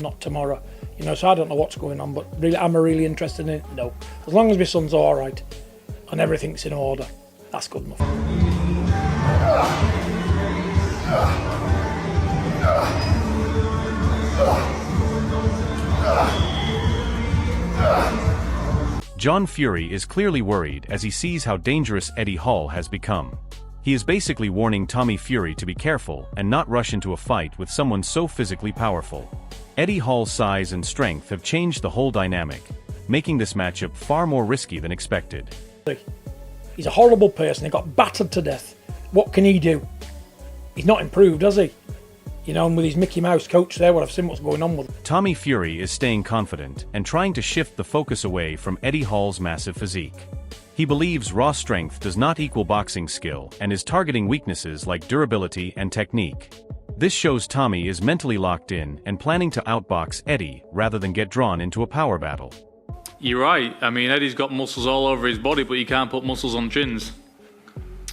not tomorrow. You know, so I don't know what's going on, but really, am I really interested in it? No. As long as my son's all right and everything's in order, that's good enough. John Fury is clearly worried as he sees how dangerous Eddie Hall has become. He is basically warning Tommy Fury to be careful and not rush into a fight with someone so physically powerful. Eddie Hall's size and strength have changed the whole dynamic, making this matchup far more risky than expected. He's a horrible person. He got battered to death. What can he do? He's not improved, has he? You know, and with his Mickey Mouse coach there, I've seen what's going on with him. Tommy Fury is staying confident and trying to shift the focus away from Eddie Hall's massive physique. He believes raw strength does not equal boxing skill and is targeting weaknesses like durability and technique. This shows Tommy is mentally locked in and planning to outbox Eddie rather than get drawn into a power battle. You're right. I mean, Eddie's got muscles all over his body, but you can't put muscles on chins.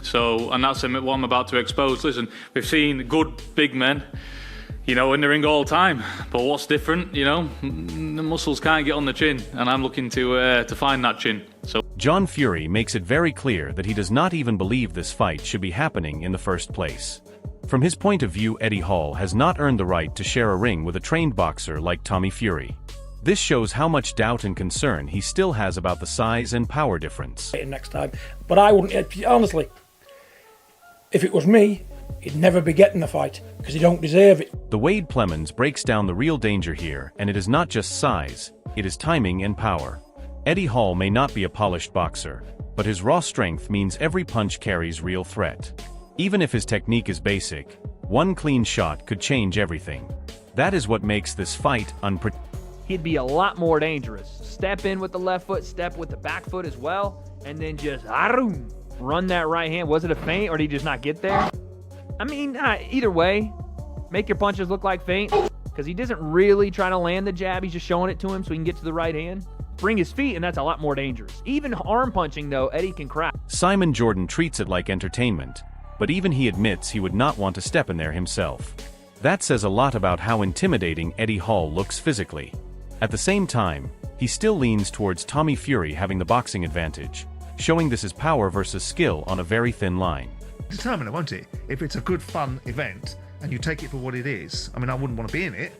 So, and that's what I'm about to expose. Listen, we've seen good big men, you know, in the ring all the time. But what's different, you know, the muscles can't get on the chin, and I'm looking to find that chin. So John Fury makes it very clear that he does not even believe this fight should be happening in the first place. From his point of view, Eddie Hall has not earned the right to share a ring with a trained boxer like Tommy Fury. This shows how much doubt and concern he still has about the size and power difference. Next time, but I wouldn't, honestly, if it was me, he'd never be getting the fight, because he don't deserve it. The Wade Plemons breaks down the real danger here, and it is not just size, it is timing and power. Eddie Hall may not be a polished boxer, but his raw strength means every punch carries real threat. Even if his technique is basic, one clean shot could change everything. That is what makes this fight unpredictable. He'd be a lot more dangerous. Step in with the left foot, step with the back foot as well, and then just run that right hand. Was it a feint, or did he just not get there? I mean, either way, make your punches look like feint, because he doesn't really try to land the jab. He's just showing it to him so he can get to the right hand. Bring his feet, and that's a lot more dangerous. Even arm punching, though, Eddie can crack. Simon Jordan treats it like entertainment, but even he admits he would not want to step in there himself. That says a lot about how intimidating Eddie Hall looks physically. At the same time, he still leans towards Tommy Fury having the boxing advantage, showing this is power versus skill on a very thin line. Determine it, won't it? If it's a good, fun event, and you take it for what it is. I mean, I wouldn't want to be in it.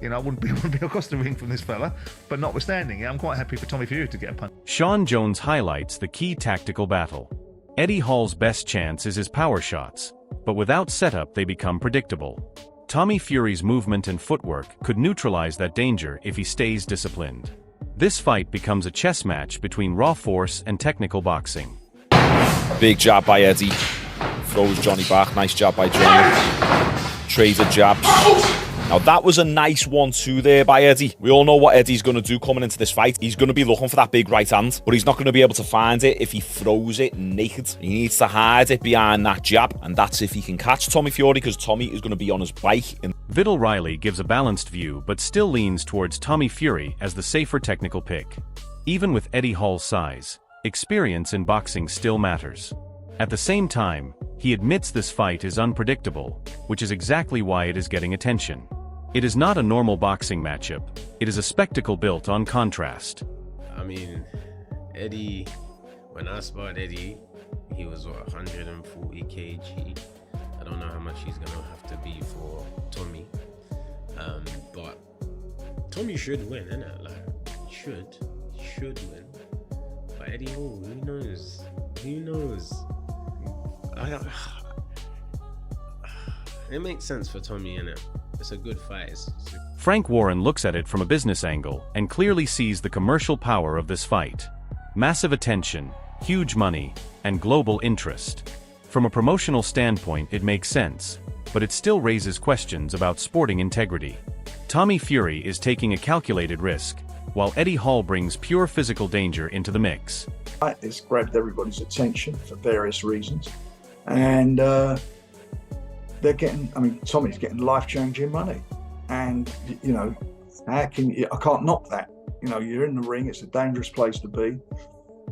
You know, I wouldn't be across the ring from this fella. But notwithstanding it, I'm quite happy for Tommy Fury to get a punch. Sean Jones highlights the key tactical battle. Eddie Hall's best chance is his power shots, but without setup they become predictable. Tommy Fury's movement and footwork could neutralize that danger if he stays disciplined. This fight becomes a chess match between raw force and technical boxing. Big jab by Eddie. Throws Johnny back. Nice jab by Johnny. Traded jabs. Now that was a nice 1-2 there by Eddie. We all know what Eddie's going to do coming into this fight. He's going to be looking for that big right hand, but he's not going to be able to find it if he throws it naked. He needs to hide it behind that jab, and that's if he can catch Tommy Fury, because Tommy is going to be on his bike. Vidal Riley gives a balanced view but still leans towards Tommy Fury as the safer technical pick. Even with Eddie Hall's size, experience in boxing still matters. At the same time, he admits this fight is unpredictable, which is exactly why it is getting attention. It is not a normal boxing matchup, it is a spectacle built on contrast. I mean, Eddie, when I sparred Eddie, he was 140 kg. I don't know how much he's going to have to be for Tommy. But Tommy should win, innit? Like, he should win. But Eddie Hall, who knows? Who knows? It makes sense for Tommy, innit? It's a good fight. Frank Warren looks at it from a business angle and clearly sees the commercial power of this fight. Massive attention, huge money, and global interest. From a promotional standpoint, it makes sense, but it still raises questions about sporting integrity. Tommy Fury is taking a calculated risk, while Eddie Hall brings pure physical danger into the mix. It's grabbed everybody's attention for various reasons, and they're getting, I mean, Tommy's getting life-changing money, and you know, how can you, I can't knock that. You know, you're in the ring, it's a dangerous place to be,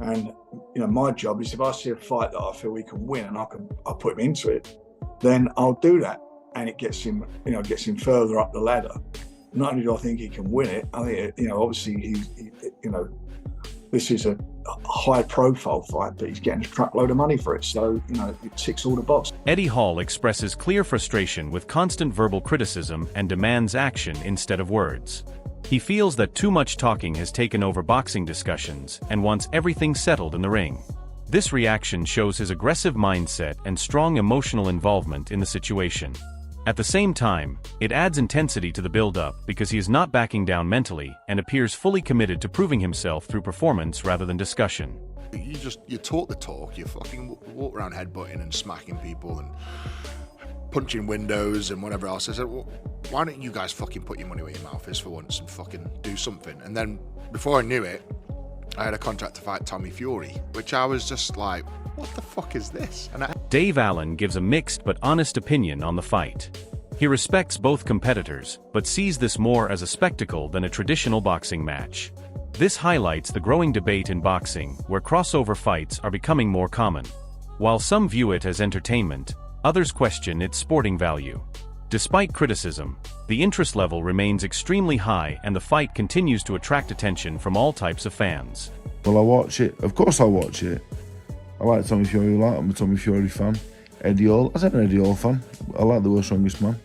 and you know, my job is if I see a fight that I feel he can win and I'll put him into it, then I'll do that, and it gets him, you know, gets him further up the ladder. not only do I think he can win it, I think, you know, obviously you know, this is a high-profile fight, but he's getting a truckload of money for it. So, you know, it ticks all the boxes. Eddie Hall expresses clear frustration with constant verbal criticism and demands action instead of words. He feels that too much talking has taken over boxing discussions and wants everything settled in the ring. This reaction shows his aggressive mindset and strong emotional involvement in the situation. At the same time, it adds intensity to the build-up because he is not backing down mentally and appears fully committed to proving himself through performance rather than discussion. You talk the talk, you fucking walk around headbutting and smacking people and punching windows and whatever else. I said, well, why don't you guys fucking put your money where your mouth is for once and fucking do something? And then before I knew it, I had a contract to fight Tommy Fury, which I was just like, what the fuck is this? Dave Allen gives a mixed but honest opinion on the fight. He respects both competitors, but sees this more as a spectacle than a traditional boxing match. This highlights the growing debate in boxing, where crossover fights are becoming more common. While some view it as entertainment, others question its sporting value. Despite criticism, the interest level remains extremely high and the fight continues to attract attention from all types of fans. Well, I watch it. Of course I watch it. I like Tommy Fury a lot. I'm a Tommy Fury fan. Eddie Hall. I said an Eddie Hall fan. I like the World's Strongest Man.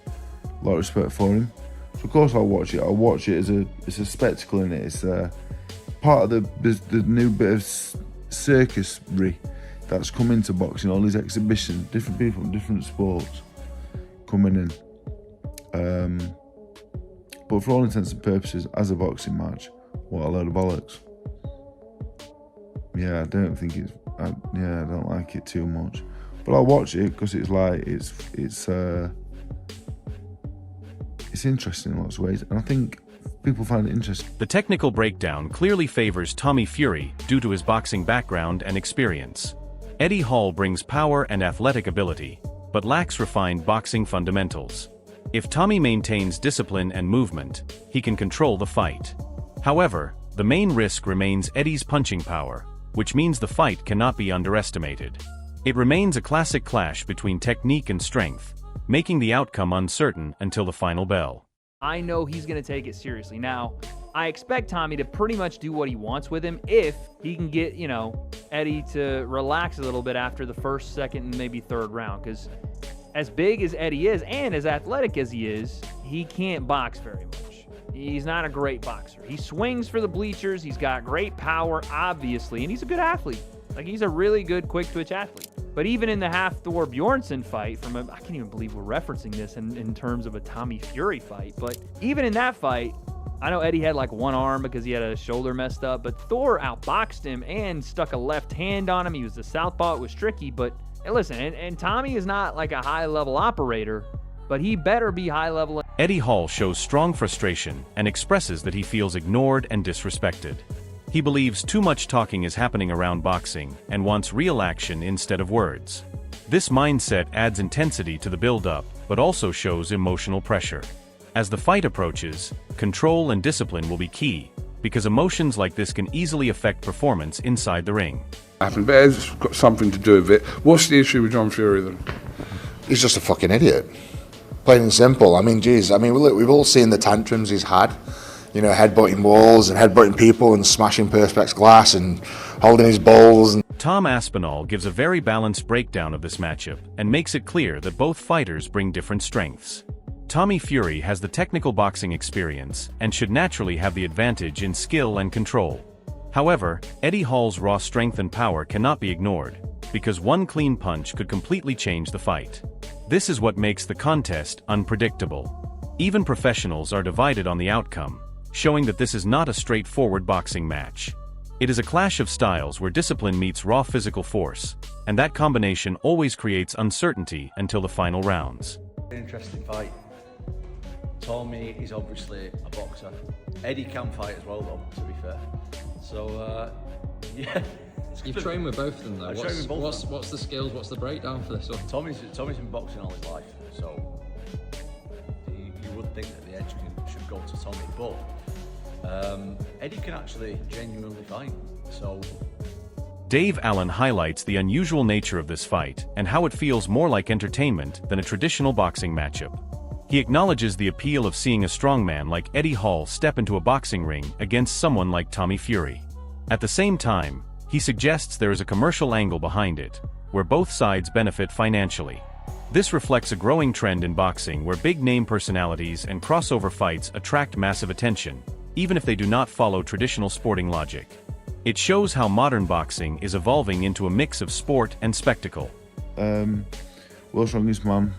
A lot of respect for him. So of course I'll watch it. I'll watch it as it's a spectacle in it. It's part of the new bit of circusry that's come into boxing. All these exhibitions, different people from different sports coming in. But for all intents and purposes, as a boxing match, what a load of bollocks. Yeah, I don't think it's. I don't like it too much, but I'll watch it because it's like it's interesting in lots of ways, and I think people find it interesting. The technical breakdown clearly favors Tommy Fury due to his boxing background and experience. Eddie Hall brings power and athletic ability, but lacks refined boxing fundamentals. If Tommy maintains discipline and movement, he can control the fight. However, the main risk remains Eddie's punching power, which means the fight cannot be underestimated. It remains a classic clash between technique and strength, making the outcome uncertain until the final bell. I know he's going to take it seriously. Now, I expect Tommy to pretty much do what he wants with him if he can get, you know, Eddie to relax a little bit after the first, second, and maybe third round. Because as big as Eddie is and as athletic as he is, he can't box very much. He's not a great boxer. He swings for the bleachers. He's got great power, obviously, and he's a good athlete. Like, he's a really good quick-twitch athlete. But even in the Hafthor Bjornsson fight, I can't even believe we're referencing this in terms of a Tommy Fury fight, but even in that fight, I know Eddie had like one arm because he had a shoulder messed up, but Thor outboxed him and stuck a left hand on him. He was the southpaw. It was tricky, but hey, listen, and Tommy is not like a high-level operator, but he better be high-level. Eddie Hall shows strong frustration and expresses that he feels ignored and disrespected. He believes too much talking is happening around boxing and wants real action instead of words. This mindset adds intensity to the build-up, but also shows emotional pressure. As the fight approaches, control and discipline will be key, because emotions like this can easily affect performance inside the ring. But it's got something to do with it. What's the issue with John Fury then? He's just a fucking idiot. Plain and simple. I mean, geez. I mean, look, we've all seen the tantrums he's had. You know, headbutting walls and headbutting people and smashing Perspex glass and holding his bowls. Tom Aspinall gives a very balanced breakdown of this matchup and makes it clear that both fighters bring different strengths. Tommy Fury has the technical boxing experience and should naturally have the advantage in skill and control. However, Eddie Hall's raw strength and power cannot be ignored, because one clean punch could completely change the fight. This is what makes the contest unpredictable. Even professionals are divided on the outcome, showing that this is not a straightforward boxing match. It is a clash of styles where discipline meets raw physical force, and that combination always creates uncertainty until the final rounds. Interesting fight. Tommy is obviously a boxer. Eddie can fight as well, though, to be fair. So, yeah. You've trained with both of them, though. What's the skills? What's the breakdown for this one? Tommy's been boxing all his life, so you would think that the edge should go to Tommy, but Eddie can actually genuinely fight. So Dave Allen highlights the unusual nature of this fight and how it feels more like entertainment than a traditional boxing matchup. He acknowledges the appeal of seeing a strongman like Eddie Hall step into a boxing ring against someone like Tommy Fury. At the same time, he suggests there is a commercial angle behind it, where both sides benefit financially. This reflects a growing trend in boxing where big-name personalities and crossover fights attract massive attention, even if they do not follow traditional sporting logic. It shows how modern boxing is evolving into a mix of sport and spectacle. World's Strongest Man,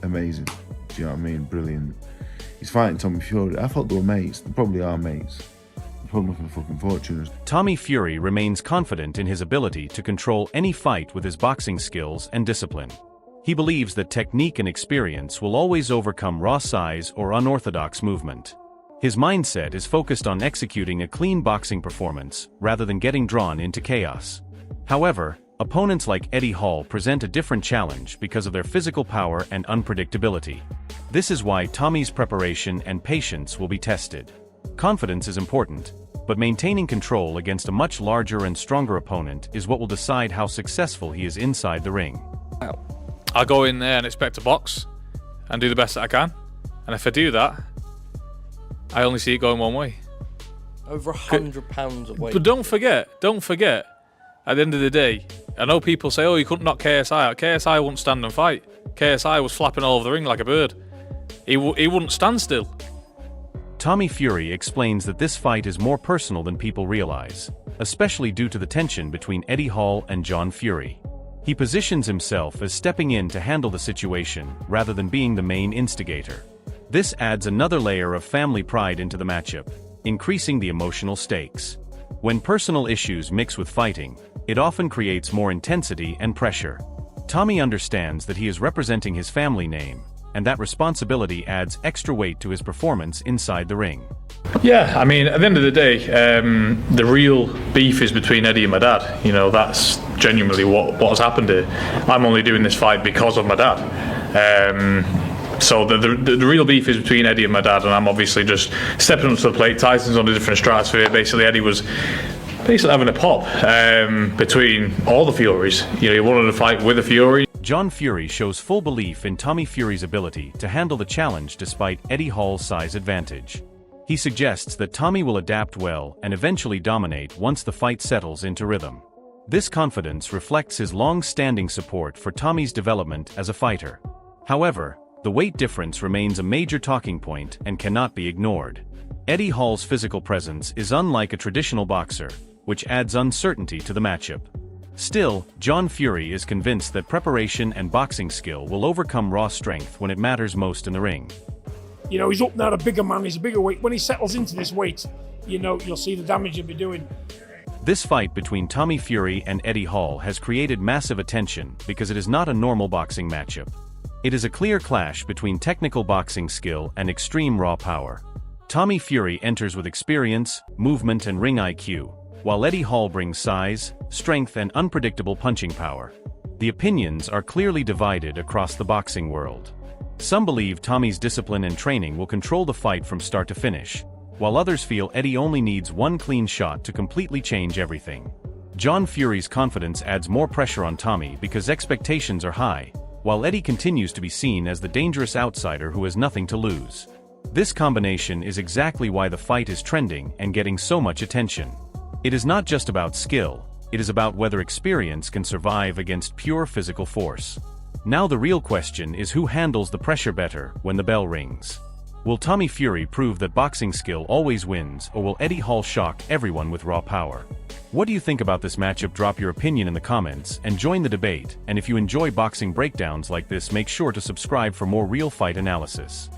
amazing. Do you know what I mean? Brilliant. He's fighting Tommy Fury. I thought they were mates. They probably are mates. They're probably looking for fucking fortunes. Tommy Fury remains confident in his ability to control any fight with his boxing skills and discipline. He believes that technique and experience will always overcome raw size or unorthodox movement. His mindset is focused on executing a clean boxing performance rather than getting drawn into chaos. However, opponents like Eddie Hall present a different challenge because of their physical power and unpredictability. This is why Tommy's preparation and patience will be tested. Confidence is important, but maintaining control against a much larger and stronger opponent is what will decide how successful he is inside the ring. I go in there and expect to box and do the best that I can. And if I do that, I only see it going one way. Over £100 a week. But don't forget, at the end of the day, I know people say, oh, you couldn't knock KSI out. KSI wouldn't stand and fight. KSI was flapping all over the ring like a bird. He wouldn't stand still. Tommy Fury explains that this fight is more personal than people realize, especially due to the tension between Eddie Hall and John Fury. He positions himself as stepping in to handle the situation rather than being the main instigator. This adds another layer of family pride into the matchup, increasing the emotional stakes. When personal issues mix with fighting, it often creates more intensity and pressure. Tommy understands that he is representing his family name, and that responsibility adds extra weight to his performance inside the ring. Yeah, I mean, at the end of the day, the real beef is between Eddie and my dad. You know, that's genuinely what has happened here. I'm only doing this fight because of my dad. So the real beef is between Eddie and my dad, and I'm obviously just stepping up to the plate. Tyson's on a different stratosphere. Basically, Eddie was having a pop between all the Furies. You know, he wanted to fight with a Fury. John Fury shows full belief in Tommy Fury's ability to handle the challenge despite Eddie Hall's size advantage. He suggests that Tommy will adapt well and eventually dominate once the fight settles into rhythm. This confidence reflects his long-standing support for Tommy's development as a fighter. However, the weight difference remains a major talking point and cannot be ignored. Eddie Hall's physical presence is unlike a traditional boxer, which adds uncertainty to the matchup. Still, John Fury is convinced that preparation and boxing skill will overcome raw strength when it matters most in the ring. You know, he's up now, a bigger man, he's a bigger weight. When he settles into this weight, you know, you'll see the damage he'll be doing. This fight between Tommy Fury and Eddie Hall has created massive attention because it is not a normal boxing matchup. It is a clear clash between technical boxing skill and extreme raw power. Tommy Fury enters with experience, movement and ring IQ, while Eddie Hall brings size, strength and unpredictable punching power. The opinions are clearly divided across the boxing world. Some believe Tommy's discipline and training will control the fight from start to finish, while others feel Eddie only needs one clean shot to completely change everything. John Fury's confidence adds more pressure on Tommy because expectations are high, while Eddie continues to be seen as the dangerous outsider who has nothing to lose. This combination is exactly why the fight is trending and getting so much attention. It is not just about skill, it is about whether experience can survive against pure physical force. Now the real question is who handles the pressure better when the bell rings. Will Tommy Fury prove that boxing skill always wins, or will Eddie Hall shock everyone with raw power? What do you think about this matchup? Drop your opinion in the comments and join the debate, and if you enjoy boxing breakdowns like this, make sure to subscribe for more real fight analysis.